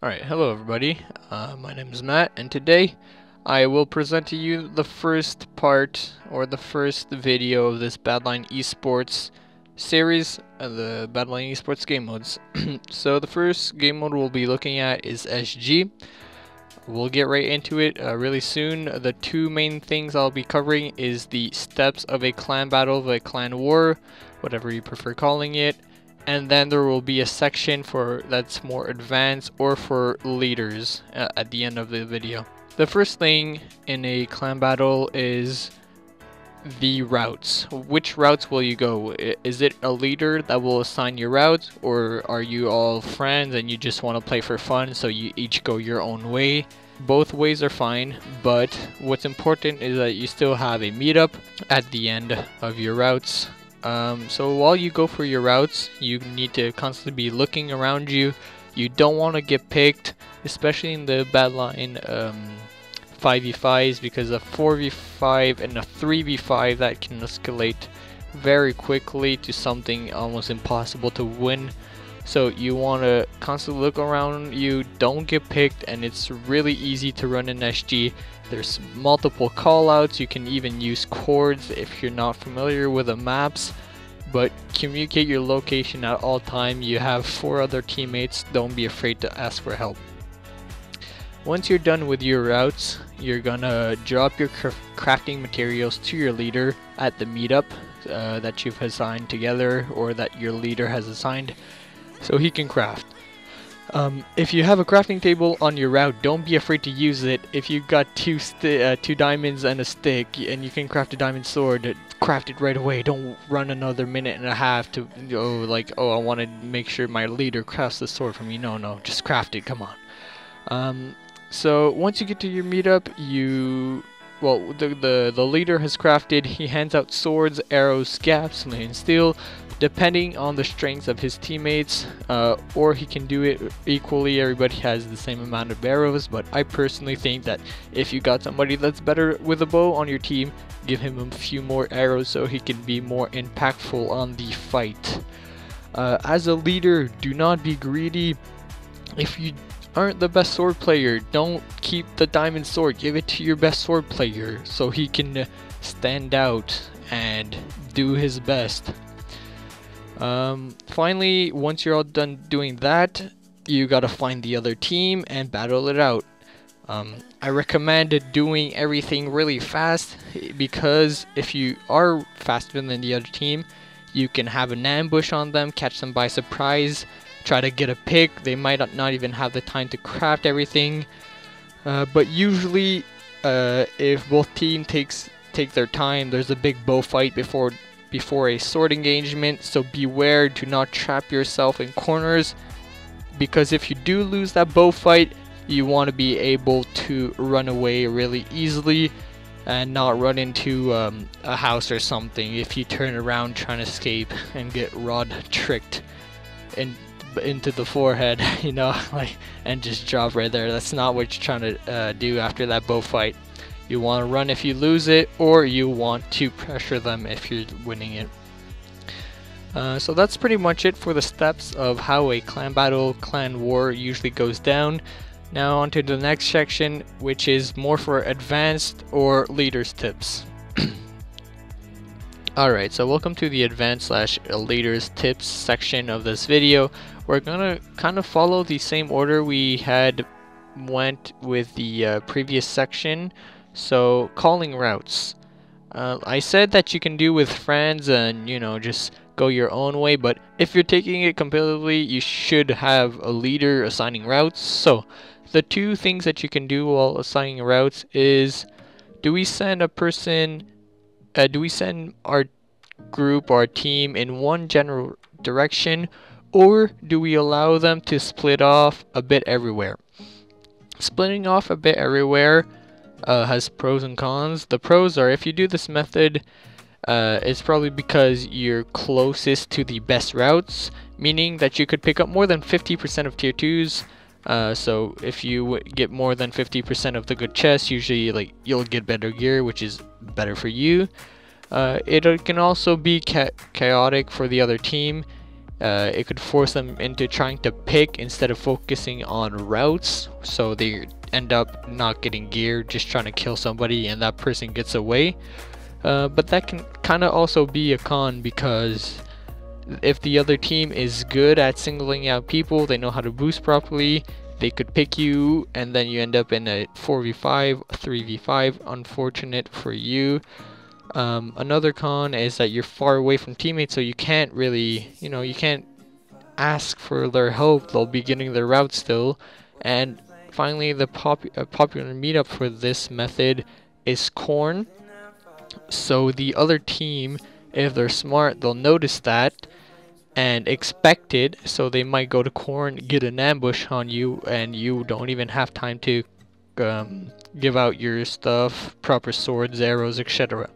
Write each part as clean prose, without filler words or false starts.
Alright, hello everybody, my name is Matt, and today I will present to you the first part, or the first video of this Badline eSports series, the Badline eSports game modes. So the first game mode we'll be looking at is SG. We'll get right into it really soon. The two main things I'll be covering is the steps of a clan battle, of a clan war, whatever you prefer calling it. And then there will be a section for that's more advanced or for leaders at the end of the video. The first thing in a clan battle is the routes. Which routes will you go? Is it a leader that will assign your routes, or are you all friends and you just want to play for fun, so you each go your own way? Both ways are fine, but what's important is that you still have a meetup at the end of your routes. So while you go for your routes, you need to constantly be looking around you. You don't want to get picked, especially in the Badline 5v5s, because a 4v5 and a 3v5 that can escalate very quickly to something almost impossible to win. So you want to constantly look around you, don't get picked, and it's really easy to run in SG. There's multiple callouts, you can even use chords if you're not familiar with the maps, but communicate your location at all time. You have 4 other teammates, don't be afraid to ask for help. Once you're done with your routes, you're gonna drop your crafting materials to your leader at the meetup that you've assigned together, or that your leader has assigned, so he can craft. If you have a crafting table on your route, don't be afraid to use it. If you've got two diamonds and a stick and you can craft a diamond sword, craft it right away. Don't run another minute and a half to I want to make sure my leader crafts the sword for me. No, just craft it, come on. So once you get to your meetup, the leader has crafted, he hands out swords, arrows, scabs, flint and steel, depending on the strengths of his teammates, or he can do it equally. Everybody has the same amount of arrows, but I personally think that if you got somebody that's better with a bow on your team, give him a few more arrows so he can be more impactful on the fight. As a leader, do not be greedy. If you aren't the best sword player, don't keep the diamond sword, give it to your best sword player so he can stand out and do his best. Finally, once you're all done doing that, you gotta find the other team and battle it out. I recommend doing everything really fast, because if you are faster than the other team, you can have an ambush on them, catch them by surprise, try to get a pick. They might not even have the time to craft everything, but usually if both teams take their time, there's a big bow fight before a sword engagement, so beware, do not trap yourself in corners, because if you do lose that bow fight, you want to be able to run away really easily and not run into a house or something if you turn around trying to escape and get rod tricked into the forehead, you know, and just drop right there. That's not what you're trying to do after that bow fight. You want to run if you lose it, or you want to pressure them if you're winning it. So that's pretty much it for the steps of how a clan battle, clan war usually goes down. Now on to the next section, which is more for advanced or leaders tips. Alright, so welcome to the advanced / leaders tips section of this video. We're gonna kind of follow the same order we had went with the previous section. So calling routes, I said that you can do with friends and, you know, just go your own way, but if you're taking it competitively, you should have a leader assigning routes. So the two things that you can do while assigning routes is, do we send our group, our team in one general direction, or do we allow them to split off a bit everywhere? Splitting off a bit everywhere has pros and cons. The pros are, if you do this method, it's probably because you're closest to the best routes, meaning that you could pick up more than 50% of tier 2s. So if you get more than 50% of the good chests, usually you'll get better gear, which is better for you. It can also be chaotic for the other team, It could force them into trying to pick instead of focusing on routes, so they end up not getting gear, just trying to kill somebody, and that person gets away. But that can kind of also be a con, because if the other team is good at singling out people, they know how to boost properly, they could pick you, and then you end up in a 4v5, 3v5, unfortunate for you. Another con is that you're far away from teammates, so you can't really, you can't ask for their help. They'll be getting their route still. And finally, the popular meetup for this method is corn. So the other team, if they're smart, they'll notice that and expect it, so they might go to corn, get an ambush on you, and you don't even have time to give out your stuff, proper swords, arrows, etc.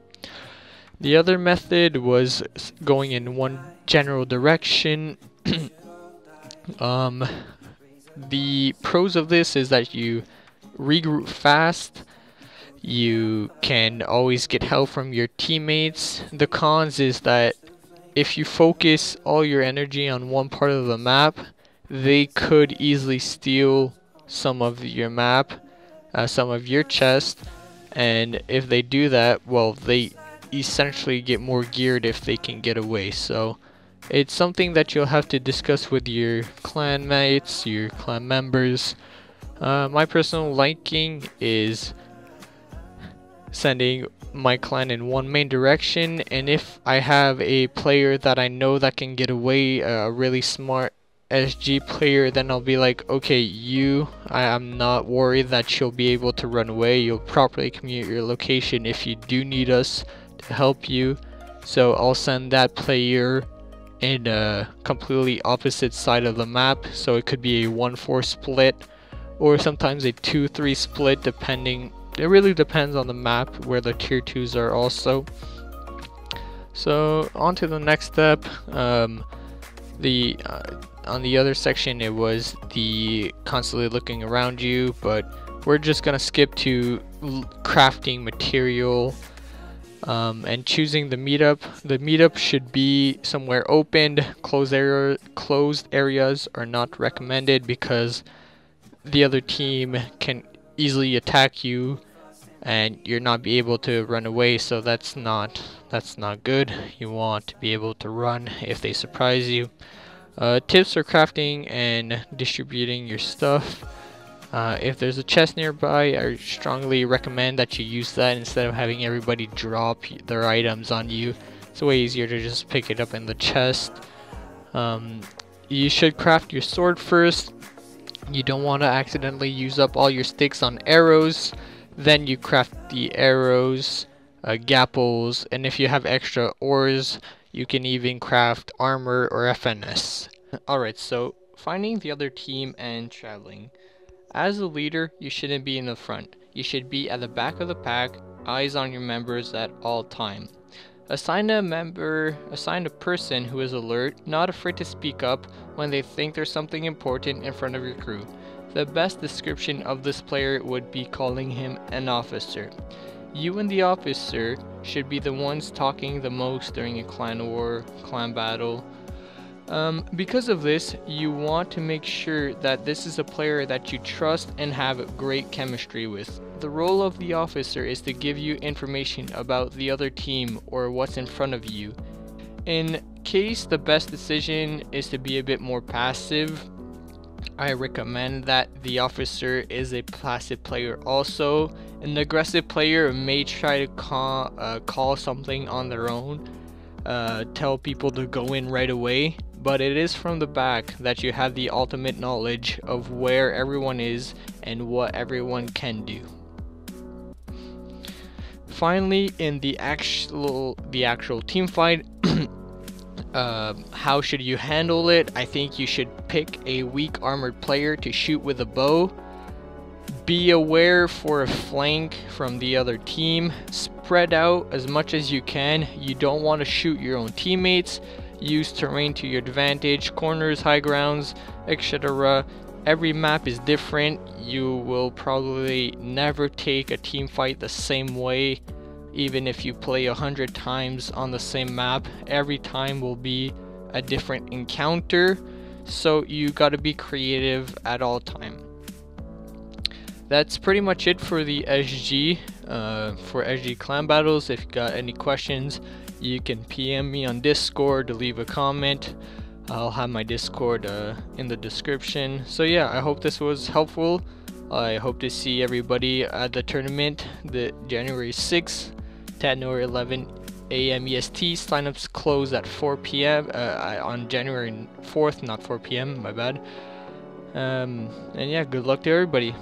The other method was going in one general direction. The pros of this is that you regroup fast, you can always get help from your teammates. The cons is that if you focus all your energy on one part of the map, they could easily steal some of your map, some of your chest, and if they do that, well, they essentially get more geared if they can get away. So it's something that you'll have to discuss with your clan mates, your clan members. My personal liking is sending my clan in one main direction, and if I have a player that I know that can get away, a really smart SG player, then I'll be like, okay, I'm not worried that you'll be able to run away. You'll properly communicate your location if you do need us to help you. So I'll send that player in a completely opposite side of the map, so it could be a 1-4 split or sometimes a 2-3 split, depending. It really depends on the map where the tier 2s are also. So on to the next step. On the other section, it was the constantly looking around you, but we're just gonna skip to crafting material and choosing the meetup. The meetup should be somewhere opened. Closed areas are not recommended, because the other team can easily attack you and you're not be able to run away, so that's not good. You want to be able to run if they surprise you. Tips for crafting and distributing your stuff. If there's a chest nearby, I strongly recommend that you use that instead of having everybody drop their items on you. It's way easier to just pick it up in the chest. You should craft your sword first. You don't want to accidentally use up all your sticks on arrows. Then you craft the arrows, gapples, and if you have extra ores, you can even craft armor or FNS. Alright, so finding the other team and traveling. As a leader, you shouldn't be in the front. You should be at the back of the pack, eyes on your members at all time. Assign a person who is alert, not afraid to speak up when they think there's something important in front of your crew. The best description of this player would be calling him an officer. You and the officer should be the ones talking the most during a clan war, clan battle. Because of this, you want to make sure that this is a player that you trust and have great chemistry with. The role of the officer is to give you information about the other team or what's in front of you. In case the best decision is to be a bit more passive, I recommend that the officer is a passive player also. An aggressive player may try to call something on their own, tell people to go in right away, but it is from the back that you have the ultimate knowledge of where everyone is and what everyone can do. Finally, in the actual team fight, how should you handle it? I think you should pick a weak armored player to shoot with a bow. Be aware for a flank from the other team. Spread out as much as you can. You don't want to shoot your own teammates. Use terrain to your advantage, corners, high grounds, etc. Every map is different. You will probably never take a team fight the same way. Even if you play 100 times on the same map, every time will be a different encounter, so you gotta be creative at all time. That's pretty much it for the SG, for SG clan battles. If you got any questions, you can PM me on Discord or leave a comment. I'll have my Discord in the description. So yeah, I hope this was helpful. I hope to see everybody at the tournament, the January 6th, 10 or 11 a.m. EST. Signups close at 4 p.m. On January 4th, not 4 p.m. My bad. And yeah, good luck to everybody.